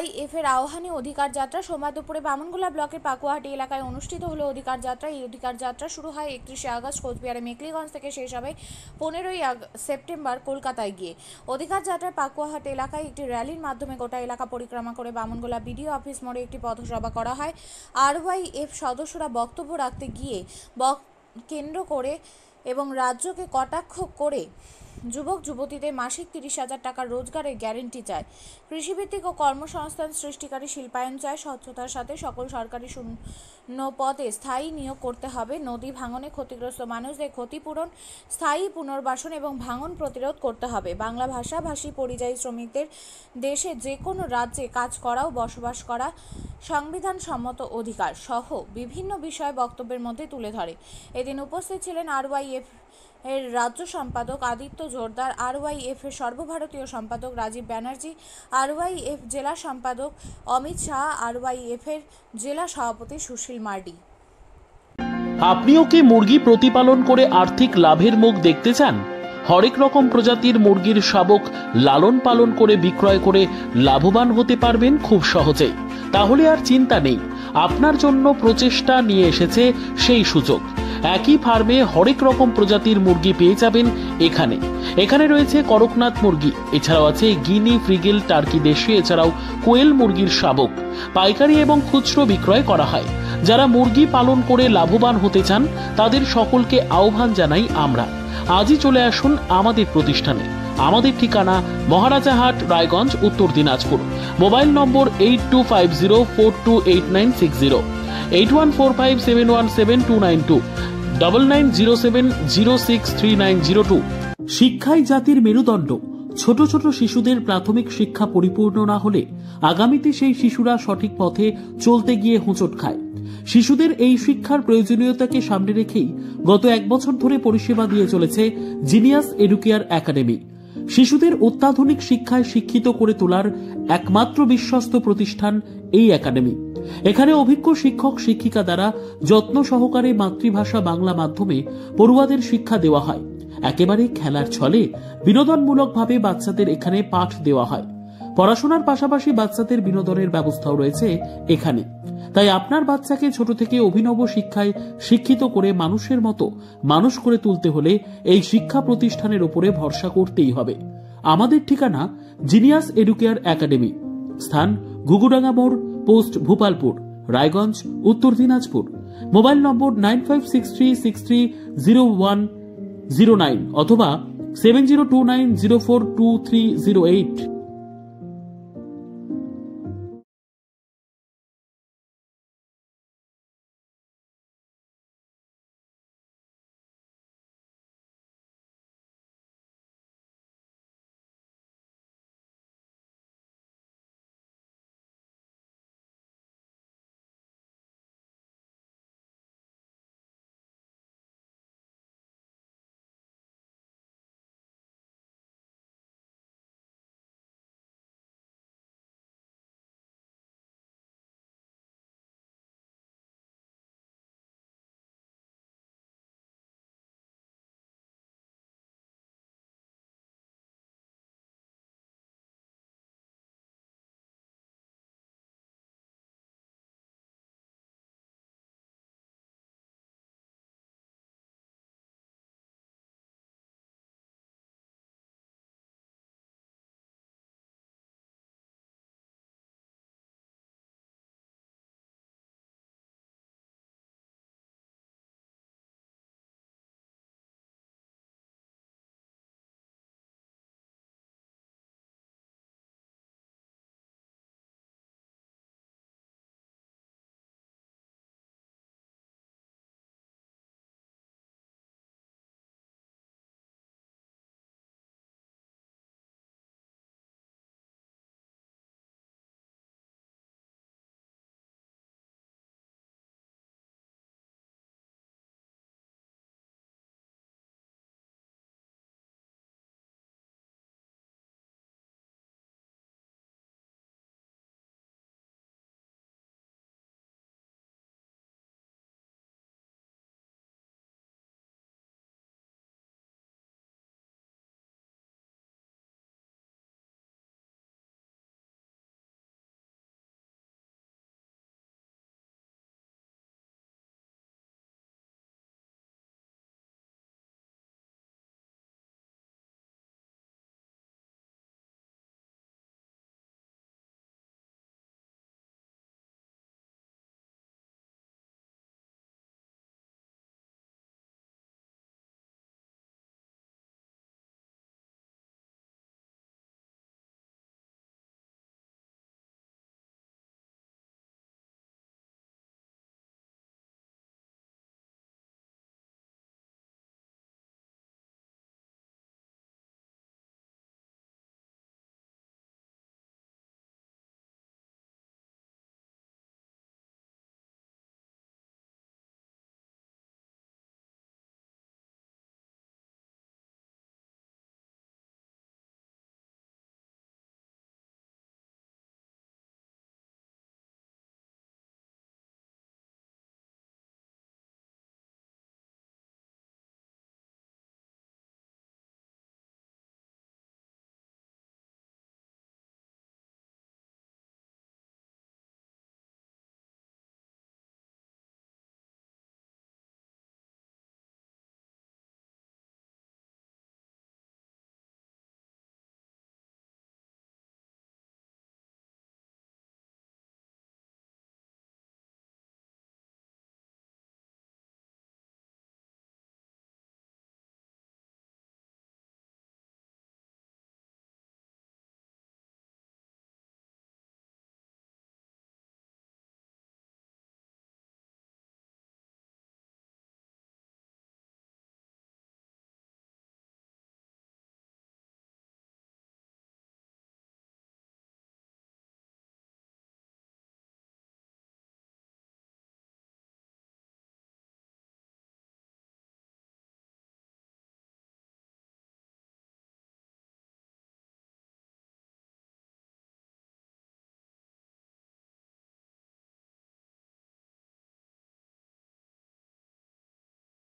RYF এর আহ্বানে অধিকার যাত্রা সোমবার দুপুরে বামনগোলা ব্লকের পাকুয়াহাটি এলাকায় অনুষ্ঠিত হলো অধিকার যাত্রা। এই অধিকার যাত্রা শুরু হয় 31শে আগস্ট কোচবিহারের মেকলিগঞ্জ থেকে, শেষ হবে 15ই সেপ্টেম্বর কলকাতায় গিয়ে। অধিকার যাত্রায় পাকুয়াহাটি এলাকায় একটি র্যালির মাধ্যমে গোটা এলাকা পরিক্রমা করে বামনগোলা বিডিও অফিস মোড়ে একটি পথসভা করা হয়। RYF সদস্যরা বক্তব্য রাখতে গিয়ে কেন্দ্র করে এবং রাজ্যকে কটাক্ষ করে যুবক যুবতীদের মাসিক 30,000 টাকার রোজগারের গ্যারেন্টি চায়, কৃষিভিত্তিক ও কর্মসংস্থান সৃষ্টিকারী শিল্পায়ন চায়, স্বচ্ছতার সাথে সকল সরকারি শূন্য পদে স্থায়ী নিয়োগ করতে হবে, নদী ভাঙনে ক্ষতিগ্রস্ত মানুষদের ক্ষতিপূরণ, স্থায়ী পুনর্বাসন এবং ভাঙন প্রতিরোধ করতে হবে, বাংলা ভাষাভাষী পরিযায়ী শ্রমিকদের দেশে যে কোনো রাজ্যে কাজ করা ও বসবাস করা সংবিধান সম্মত অধিকার সহ বিভিন্ন বিষয়ে বক্তব্যের মধ্যে তুলে ধরে। এদিন উপস্থিত ছিলেন RYF এর রাজ্য সম্পাদক আদিত্য জোরদার, RYF এর সর্বভারতীয় সম্পাদক রাজীব ব্যানার্জি, RYF জেলা সম্পাদক অমিত শাহ, RYF এর জেলা সভাপতি সুশীল মার্ডি। আপনিও কি মুরগি প্রতিপালন করে আর্থিক লাভের মুখ দেখতে চান? হরেক রকম প্রজাতির মুরগির শাবক লালন পালন করে বিক্রয় করে লাভবান হতে পারবেন খুব সহজেই। তাহলে আর চিন্তা নেই, আপনার জন্য প্রচেষ্টা নিয়ে এসেছে সেই সুযোগ। একই ফার্মে হরেক রকম প্রজাতির মুরগি পেয়ে যাবেন এখানে রয়েছে করকনাথ মুরগি, এছাড়াও আছে গিনি, ফ্রিগেল, টার্কি দেশি, এছাড়াও কোয়েল মুরগির শাবক পাইকারি এবং খুচরো বিক্রয় করা হয়। যারা মুরগি পালন করে লাভবান হতে চান তাদের সকলকে আহ্বান জানাই আমরা। আজই চলে আসুন আমাদের প্রতিষ্ঠানে। আমাদের ঠিকানা মহারাজাহাট, রায়গঞ্জ, উত্তর দিনাজপুর। মোবাইল নম্বর 8250428960, 8145717292, 9907063902। শিক্ষাই জাতির মেরুদণ্ড। ছোট ছোট শিশুদের প্রাথমিক শিক্ষা পরিপূর্ণ না হলে আগামীতে সেই শিশুরা সঠিক পথে চলতে গিয়ে হোঁচট খায়। শিশুদের এই শিক্ষার প্রয়োজনীয়তাকে সামনে রেখেই গত 1 বছর ধরে পরিষেবা দিয়ে চলেছে জিনিয়াস এডুকেয়ার একাডেমি। শিশুদের অত্যাধুনিক শিক্ষায় শিক্ষিত করে তোলার একমাত্র বিশ্বস্ত প্রতিষ্ঠান এই একাডেমি। এখানে অভিজ্ঞ শিক্ষক শিক্ষিকা দ্বারা যত্ন সহকারে মাতৃভাষা বাংলা মাধ্যমে পড়ুয়াদের শিক্ষা দেওয়া হয়। একেবারে খেলার ছলে বিনোদনমূলকভাবে বাচ্চাদের এখানে পাঠ দেওয়া হয়। পড়াশোনার পাশাপাশি বাচ্চাদের বিনোদনের ব্যবস্থাও রয়েছে এখানে। তাই আপনার বাচ্চাকে ছোট থেকে অভিনব শিক্ষায় শিক্ষিত করে মানুষের মতো মানুষ করে তুলতে হলে এই শিক্ষা প্রতিষ্ঠানের উপরে ভরসা করতেই হবে। আমাদের ঠিকানা জিনিয়াস এডুকেয়ার একাডেমি, স্থান ঘুঘুডাঙ্গা মোড়, পোস্ট ভূপালপুর, রায়গঞ্জ, উত্তর দিনাজপুর। মোবাইল নম্বর 9563630109 অথবা 7029042308।